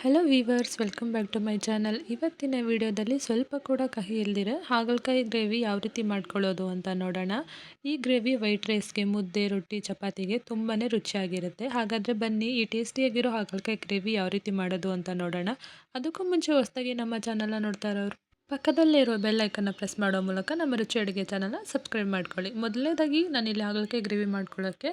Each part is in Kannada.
Hello viewers, welcome back to my channel. ಇವತ್ತಿನ ವಿಡಿಯೋದಲ್ಲಿ ಸ್ವಲ್ಪ ಕೂಡ ಕಹಿ ಇಲ್ದಿರ ಹಾಗಲಕಾಯಿ ಗ್ರೇವಿ ಯಾವ ರೀತಿ ಮಾಡ್ಕೊಳ್ಳೋದು ಅಂತ ನೋಡೋಣ. ಈ ಗ್ರೇವಿ ವೈಟ್ ರೈಸ್ಗೆ, ಮುದ್ದೆ, ರೊಟ್ಟಿ, ಚಪಾತಿಗೆ ತುಂಬಾ ರುಚಿಯಾಗಿರುತ್ತೆ. ಹಾಗಾದರೆ ಬನ್ನಿ ಈ ಟೇಸ್ಟಿಯಾಗಿರೋ ಹಾಗಲಕಾಯಿ ಗ್ರೇವಿ ಯಾವ ರೀತಿ ಮಾಡೋದು ಅಂತ ನೋಡೋಣ. ಅದಕ್ಕೂ ಮುಂಚೆ ಹೊಸದಾಗಿ ನಮ್ಮ ಚಾನಲ್ನ ನೋಡ್ತಾ ಇರೋರು ಪಕ್ಕದಲ್ಲೇ ಇರೋ ಬೆಲ್ ಐಕನ್ನ ಪ್ರೆಸ್ ಮಾಡೋ ಮೂಲಕ ನಮ್ಮ ರುಚಿ ಅಡುಗೆ ಚಾನಲ್ನ ಸಬ್ಸ್ಕ್ರೈಬ್ ಮಾಡ್ಕೊಳ್ಳಿ. ಮೊದಲನೇದಾಗಿ ನಾನಿಲ್ಲಿ ಹಾಗಲಕಾಯಿ ಗ್ರೇವಿ ಮಾಡ್ಕೊಳ್ಳೋಕ್ಕೆ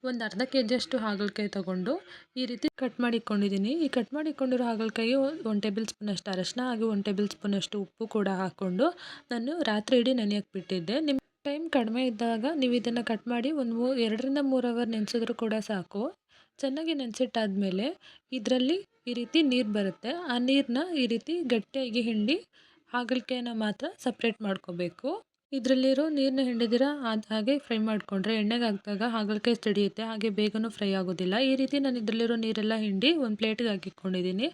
ಒಂದು ಅರ್ಧ ಕೆಜಿಯಷ್ಟು ಹಾಗಲಕಾಯಿ ತೊಗೊಂಡು ಈ ರೀತಿ ಕಟ್ ಮಾಡಿ ಇಟ್ಕೊಂಡಿದ್ದೀನಿ. ಈ ಕಟ್ ಮಾಡಿ ಇಟ್ಕೊಂಡಿರೋ ಹಾಗಲಕಾಯಿಗೆ 1 ಟೇಬಲ್ ಸ್ಪೂನಷ್ಟು ಅರಶಿನ ಹಾಗೆ 1 ಟೇಬಲ್ ಸ್ಪೂನಷ್ಟು ಉಪ್ಪು ಕೂಡ ಹಾಕ್ಕೊಂಡು ನಾನು ರಾತ್ರಿ ಇಡೀ ನೆನೆಯೋಕ್ಕೆ ಬಿಟ್ಟಿದ್ದೆ. ನಿಮ್ಮ ಟೈಮ್ ಕಡಿಮೆ ಇದ್ದಾಗ ನೀವು ಇದನ್ನು ಕಟ್ ಮಾಡಿ ಒಂದು 2ರಿಂದ 3 ಅವರ್ ನೆನೆಸಿದ್ರು ಕೂಡ ಸಾಕು. ಚೆನ್ನಾಗಿ ನೆನೆಸಿಟ್ಟಾದಮೇಲೆ ಇದರಲ್ಲಿ ಈ ರೀತಿ ನೀರು ಬರುತ್ತೆ. ಆ ನೀರನ್ನ ಈ ರೀತಿ ಗಟ್ಟಿಯಾಗಿ ಹಿಂಡಿ ಹಾಗಲಕಾಯಿನ ಮಾತ್ರ ಸಪ್ರೇಟ್ ಮಾಡ್ಕೋಬೇಕು. ಇದರಲ್ಲಿರೋ ನೀರನ್ನ ಹಿಂಡಿದಿರ ಹಾಗೆ ಫ್ರೈ ಮಾಡಿಕೊಂಡ್ರೆ ಎಣ್ಣೆಗೆ ಹಾಕಿದಾಗ ಹಾಗಲಕಾಯಿ ಸಿಡಿಯುತ್ತೆ, ಹಾಗೆ ಬೇಗನೂ ಫ್ರೈ ಆಗೋದಿಲ್ಲ. ಈ ರೀತಿ ನಾನು ಇದರಲ್ಲಿರೋ ನೀರೆಲ್ಲ ಹಿಂಡಿ ಒಂದು ಪ್ಲೇಟಿಗೆ ಹಾಕಿಟ್ಕೊಂಡಿದ್ದೀನಿ.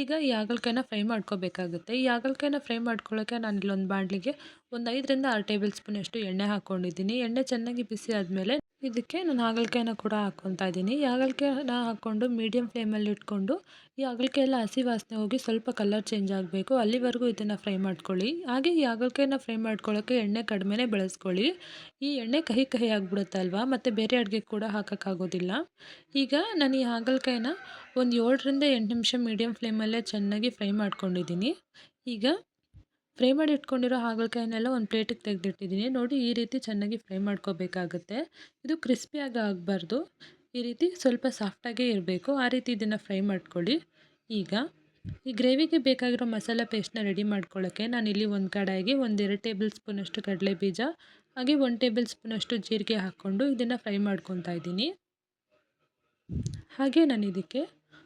ಈಗ ಈ ಹಾಗಲಕಾಯಿನ ಫ್ರೈ ಮಾಡ್ಕೋಬೇಕಾಗುತ್ತೆ. ಈ ಹಾಗಲಕಾಯಿನ ಫ್ರೈ ಮಾಡ್ಕೊಳ್ಳೋಕ್ಕೆ ನಾನು ಇಲ್ಲೊಂದು ಬಾಣಲಿಗೆ ಒಂದು 5ರಿಂದ 6 ಟೇಬಲ್ ಸ್ಪೂನಷ್ಟು ಎಣ್ಣೆ ಹಾಕ್ಕೊಂಡಿದ್ದೀನಿ. ಎಣ್ಣೆ ಚೆನ್ನಾಗಿ ಬಿಸಿ ಆದಮೇಲೆ ಇದಕ್ಕೆ ನಾನು ಹಾಗಲಕಾಯಿನ ಕೂಡ ಹಾಕ್ಕೊತಾ ಇದ್ದೀನಿ. ಈ ಹಾಗಲಕಾಯಿನ ಹಾಕ್ಕೊಂಡು ಮೀಡಿಯಮ್ ಫ್ಲೇಮಲ್ಲಿ ಇಟ್ಕೊಂಡು ಈ ಹಾಗಲಕಾಯಿ ಎಲ್ಲ ಹಸಿ ವಾಸನೆ ಹೋಗಿ ಸ್ವಲ್ಪ ಕಲರ್ ಚೇಂಜ್ ಆಗಬೇಕು, ಅಲ್ಲಿವರೆಗೂ ಇದನ್ನು ಫ್ರೈ ಮಾಡ್ಕೊಳ್ಳಿ. ಹಾಗೆ ಈ ಹಾಗಲಕಾಯಿನ ಫ್ರೈ ಮಾಡ್ಕೊಳ್ಳೋಕ್ಕೆ ಎಣ್ಣೆ ಕಡಿಮೆನೇ ಬಳಸ್ಕೊಳ್ಳಿ. ಈ ಎಣ್ಣೆ ಕಹಿ ಕಹಿ ಆಗಿಬಿಡುತ್ತಲ್ವ, ಮತ್ತು ಬೇರೆ ಅಡುಗೆ ಕೂಡ ಹಾಕೋಕ್ಕಾಗೋದಿಲ್ಲ. ಈಗ ನಾನು ಈ ಹಾಗಲಕಾಯಿನ ಒಂದು 7ರಿಂದ 8 ನಿಮಿಷ ಮೀಡಿಯಮ್ ಫ್ಲೇಮಲ್ಲೇ ಚೆನ್ನಾಗಿ ಫ್ರೈ ಮಾಡ್ಕೊಂಡಿದ್ದೀನಿ. ಈಗ ಫ್ರೈ ಮಾಡಿ ಇಟ್ಕೊಂಡಿರೋ ಹಾಗಲಕಾಯಿನೆಲ್ಲ ಒಂದು ಪ್ಲೇಟಿಗೆ ತೆಗೆದಿಟ್ಟಿದ್ದೀನಿ. ನೋಡಿ, ಈ ರೀತಿ ಚೆನ್ನಾಗಿ ಫ್ರೈ ಮಾಡ್ಕೋಬೇಕಾಗುತ್ತೆ. ಇದು ಕ್ರಿಸ್ಪಿಯಾಗಿ ಆಗಬಾರ್ದು, ಈ ರೀತಿ ಸ್ವಲ್ಪ ಸಾಫ್ಟಾಗೇ ಇರಬೇಕು. ಆ ರೀತಿ ಇದನ್ನು ಫ್ರೈ ಮಾಡ್ಕೊಳ್ಳಿ. ಈಗ ಈ ಗ್ರೇವಿಗೆ ಬೇಕಾಗಿರೋ ಮಸಾಲೆ ಪೇಸ್ಟ್ನ ರೆಡಿ ಮಾಡ್ಕೊಳ್ಳೋಕ್ಕೆ ನಾನಿಲ್ಲಿ ಒಂದು ಕಡಾಯಿಗೆ 1-2 ಟೇಬಲ್ ಸ್ಪೂನಷ್ಟು ಕಡಲೆ ಬೀಜ ಹಾಗೆ 1 ಟೇಬಲ್ ಸ್ಪೂನಷ್ಟು ಜೀರಿಗೆ ಹಾಕ್ಕೊಂಡು ಇದನ್ನು ಫ್ರೈ ಮಾಡ್ಕೊತಾ ಇದ್ದೀನಿ. ಹಾಗೆ ನಾನು ಇದಕ್ಕೆ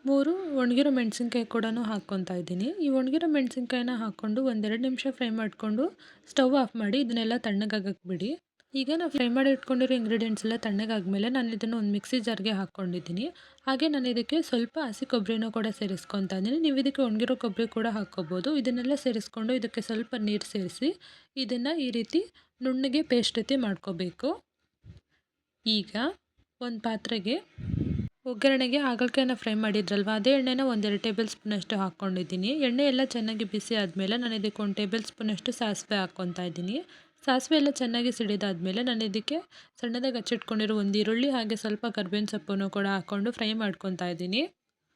3 ಒಣಗಿರೋ ಮೆಣಸಿನ್ಕಾಯಿ ಕೂಡ ಹಾಕ್ಕೊತಾ ಇದ್ದೀನಿ. ಈ ಒಣಗಿರೋ ಮೆಣಸಿನ್ಕಾಯಿನ ಹಾಕ್ಕೊಂಡು 1-2 ನಿಮಿಷ ಫ್ರೈ ಮಾಡಿಕೊಂಡು ಸ್ಟವ್ ಆಫ್ ಮಾಡಿ ಇದನ್ನೆಲ್ಲ ತಣ್ಣಗಾಗಕ್ಕೆ ಬಿಡಿ. ಈಗ ನಾವು ಫ್ರೈ ಮಾಡಿ ಇಟ್ಕೊಂಡಿರೋ ಇಂಗ್ರೀಡಿಯೆಂಟ್ಸ್ ಎಲ್ಲ ತಣ್ಣಗಾದ್ಮೇಲೆ ನಾನು ಇದನ್ನು ಒಂದು ಮಿಕ್ಸಿ ಜಾರ್ಗೆ ಹಾಕ್ಕೊಂಡಿದ್ದೀನಿ. ಹಾಗೆ ನಾನು ಇದಕ್ಕೆ ಸ್ವಲ್ಪ ಹಸಿ ಕೊಬ್ಬರಿನೂ ಕೂಡ ಸೇರಿಸ್ಕೊತಾ ಇದ್ದೀನಿ. ನೀವು ಇದಕ್ಕೆ ಒಣಗಿರೋ ಕೊಬ್ಬರಿ ಕೂಡ ಹಾಕ್ಕೋಬೋದು. ಇದನ್ನೆಲ್ಲ ಸೇರಿಸ್ಕೊಂಡು ಇದಕ್ಕೆ ಸ್ವಲ್ಪ ನೀರು ಸೇರಿಸಿ ಇದನ್ನು ಈ ರೀತಿ ನುಣ್ಣಗೆ ಪೇಸ್ಟ್ ರೀತಿ ಮಾಡ್ಕೋಬೇಕು. ಈಗ ಒಂದು ಪಾತ್ರೆಗೆ ಒಗ್ಗರಣೆಗೆ ಹಾಗಲಕಾಯಿನ ಫ್ರೈ ಮಾಡಿದ್ರಲ್ವ, ಅದೇ ಎಣ್ಣೆನ 1-2 ಟೇಬಲ್ ಸ್ಪೂನಷ್ಟು ಹಾಕ್ಕೊಂಡಿದ್ದೀನಿ. ಎಣ್ಣೆ ಎಲ್ಲ ಚೆನ್ನಾಗಿ ಬಿಸಿ ಆದಮೇಲೆ ನಾನು ಇದಕ್ಕೆ 1 ಟೇಬಲ್ ಸ್ಪೂನಷ್ಟು ಸಾಸಿವೆ ಹಾಕ್ಕೊತಾ ಇದ್ದೀನಿ. ಸಾಸಿವೆ ಎಲ್ಲ ಚೆನ್ನಾಗಿ ಸಿಡಿದಾದಮೇಲೆ ನಾನು ಇದಕ್ಕೆ ಸಣ್ಣದಾಗಿ ಹಚ್ಚಿಟ್ಕೊಂಡಿರೋ ಒಂದು ಈರುಳ್ಳಿ ಹಾಗೆ ಸ್ವಲ್ಪ ಕರಿಬೇವಿನ ಸೊಪ್ಪನ್ನು ಕೂಡ ಹಾಕ್ಕೊಂಡು ಫ್ರೈ ಮಾಡ್ಕೊತಾ ಇದ್ದೀನಿ.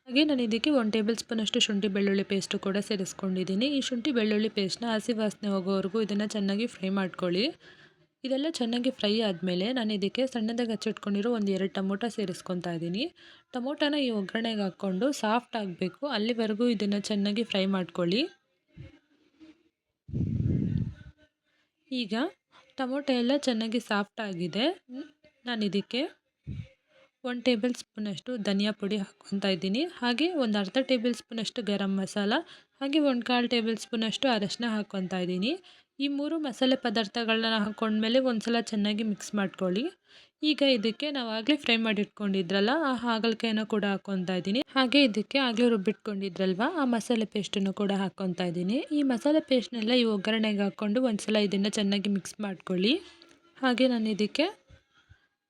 ಹಾಗೆ ನಾನು ಇದಕ್ಕೆ 1 ಟೇಬಲ್ ಸ್ಪೂನಷ್ಟು ಶುಂಠಿ ಬೆಳ್ಳುಳ್ಳಿ ಪೇಸ್ಟು ಕೂಡ ಸೇರಿಸ್ಕೊಂಡಿದ್ದೀನಿ. ಈ ಶುಂಠಿ ಬೆಳ್ಳುಳ್ಳಿ ಪೇಸ್ಟ್ನ ಹಸಿ ವಾಸನೆ ಹೋಗೋವರೆಗೂ ಇದನ್ನು ಚೆನ್ನಾಗಿ ಫ್ರೈ ಮಾಡ್ಕೊಳ್ಳಿ. ಇದೆಲ್ಲ ಚೆನ್ನಾಗಿ ಫ್ರೈ ಆದಮೇಲೆ ನಾನು ಇದಕ್ಕೆ ಸಣ್ಣದಾಗಿ ಹಚ್ಚಿಟ್ಕೊಂಡಿರೋ 1-2 ಟೊಮೊಟೊ ಸೇರಿಸ್ಕೊತಾ ಇದ್ದೀನಿ. ಟೊಮೊಟೊನ ಈ ಒಗ್ಗರಣೆಗೆ ಹಾಕ್ಕೊಂಡು ಸಾಫ್ಟ್ ಆಗಬೇಕು, ಅಲ್ಲಿವರೆಗೂ ಇದನ್ನು ಚೆನ್ನಾಗಿ ಫ್ರೈ ಮಾಡ್ಕೊಳ್ಳಿ. ಈಗ ಟೊಮೊಟೊ ಎಲ್ಲ ಚೆನ್ನಾಗಿ ಸಾಫ್ಟ್ ಆಗಿದೆ. ನಾನು ಇದಕ್ಕೆ 1 ಟೇಬಲ್ ಸ್ಪೂನಷ್ಟು ಧನಿಯಾ ಪುಡಿ ಹಾಕ್ಕೊತಾ ಇದ್ದೀನಿ. ಹಾಗೆ ಒಂದು ಅರ್ಧ ಟೇಬಲ್ ಸ್ಪೂನಷ್ಟು ಗರಂ ಮಸಾಲ ಹಾಗೆ 1/4 ಟೇಬಲ್ ಸ್ಪೂನಷ್ಟು ಅರಶಿನ ಹಾಕ್ಕೊತಾ ಇದ್ದೀನಿ. ಈ 3 ಮಸಾಲೆ ಪದಾರ್ಥಗಳನ್ನ ಹಾಕ್ಕೊಂಡ್ಮೇಲೆ ಒಂದು ಸಲ ಚೆನ್ನಾಗಿ ಮಿಕ್ಸ್ ಮಾಡ್ಕೊಳ್ಳಿ. ಈಗ ಇದಕ್ಕೆ ನಾವು ಆಗಲೇ ಫ್ರೈ ಮಾಡಿ ಇಟ್ಕೊಂಡಿದ್ರಲ್ಲ ಆ ಹಾಗಲಕಾಯಿನ ಕೂಡ ಹಾಕ್ಕೊತಾ ಇದ್ದೀನಿ. ಹಾಗೆ ಇದಕ್ಕೆ ಆಗಲೇ ರುಬ್ಬಿಟ್ಕೊಂಡಿದ್ರಲ್ವ ಆ ಮಸಾಲೆ ಪೇಸ್ಟನ್ನು ಕೂಡ ಹಾಕ್ಕೊತಾ ಇದ್ದೀನಿ. ಈ ಮಸಾಲೆ ಪೇಸ್ಟ್ನೆಲ್ಲ ಈ ಒಗ್ಗರಣೆಗೆ ಹಾಕ್ಕೊಂಡು ಒಂದು ಸಲ ಇದನ್ನು ಚೆನ್ನಾಗಿ ಮಿಕ್ಸ್ ಮಾಡ್ಕೊಳ್ಳಿ. ಹಾಗೆ ನಾನು ಇದಕ್ಕೆ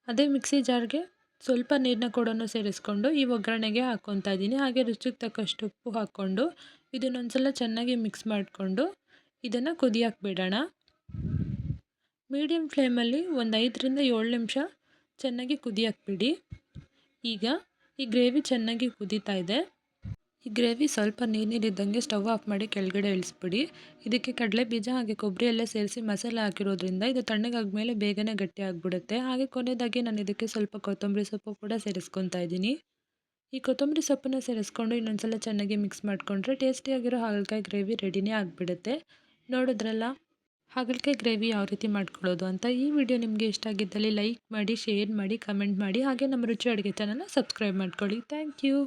ಅದೇ ಮಿಕ್ಸಿ ಜಾರ್ಗೆ ಸ್ವಲ್ಪ ನೀರನ್ನ ಕೂಡ ಸೇರಿಸ್ಕೊಂಡು ಈ ಒಗ್ಗರಣೆಗೆ ಹಾಕ್ಕೊತಾ ಇದ್ದೀನಿ. ಹಾಗೆ ರುಚಿಗೆ ತಕ್ಕಷ್ಟು ಉಪ್ಪು ಹಾಕ್ಕೊಂಡು ಇದನ್ನೊಂದು ಸಲ ಚೆನ್ನಾಗಿ ಮಿಕ್ಸ್ ಮಾಡಿಕೊಂಡು ಇದನ್ನು ಕುದಿಯೋಕ್ಕೆ ಬಿಡೋಣ. ಮೀಡಿಯಮ್ ಫ್ಲೇಮಲ್ಲಿ ಒಂದು 5ರಿಂದ 7 ನಿಮಿಷ ಚೆನ್ನಾಗಿ ಕುದಿಯೋಕ್ಕೆ ಬಿಡಿ. ಈಗ ಈ ಗ್ರೇವಿ ಚೆನ್ನಾಗಿ ಕುದೀತಾ ಇದೆ. ಈ ಗ್ರೇವಿ ಸ್ವಲ್ಪ ನೀರಿದ್ದಂಗೆ ಸ್ಟವ್ ಆಫ್ ಮಾಡಿ ಕೆಳಗಡೆ ಇಳಿಸ್ಬಿಡಿ. ಇದಕ್ಕೆ ಕಡಲೆ ಬೀಜ ಹಾಗೆ ಕೊಬ್ಬರಿ ಎಲ್ಲ ಸೇರಿಸಿ ಮಸಾಲೆ ಹಾಕಿರೋದ್ರಿಂದ ಇದು ತಣ್ಣಗಾದ್ಮೇಲೆ ಬೇಗನೆ ಗಟ್ಟಿ ಆಗಿಬಿಡುತ್ತೆ. ಹಾಗೆ ಕೊನೆಯದಾಗಿ ನಾನು ಇದಕ್ಕೆ ಸ್ವಲ್ಪ ಕೊತ್ತಂಬರಿ ಸೊಪ್ಪು ಕೂಡ ಸೇರಿಸ್ಕೊತಾ ಇದ್ದೀನಿ. ಈ ಕೊತ್ತಂಬರಿ ಸೊಪ್ಪನ್ನು ಸೇರಿಸ್ಕೊಂಡು ಇನ್ನೊಂದು ಸಲ ಚೆನ್ನಾಗಿ ಮಿಕ್ಸ್ ಮಾಡಿಕೊಂಡ್ರೆ ಟೇಸ್ಟಿಯಾಗಿರೋ ಹಾಗಲಕಾಯಿ ಗ್ರೇವಿ ರೆಡಿನೇ ಆಗಿಬಿಡುತ್ತೆ. ನೋಡಿದ್ರಲ್ಲ ಹಾಗಲಕಾಯಿ ಗ್ರೇವಿ ಯಾವ ರೀತಿ ಮಾಡ್ಕೊಳ್ಳೋದು ಅಂತ. ಈ ವಿಡಿಯೋ ನಿಮಗೆ ಇಷ್ಟ ಆಗಿದ್ದಲ್ಲಿ ಲೈಕ್ ಮಾಡಿ, ಶೇರ್ ಮಾಡಿ, ಕಮೆಂಟ್ ಮಾಡಿ, ಹಾಗೆ ನಮ್ಮ ರುಚಿ ಅಡುಗೆ ಚಾನಲ್ನ ಸಬ್ಸ್ಕ್ರೈಬ್ ಮಾಡ್ಕೊಳ್ಳಿ. Thank you.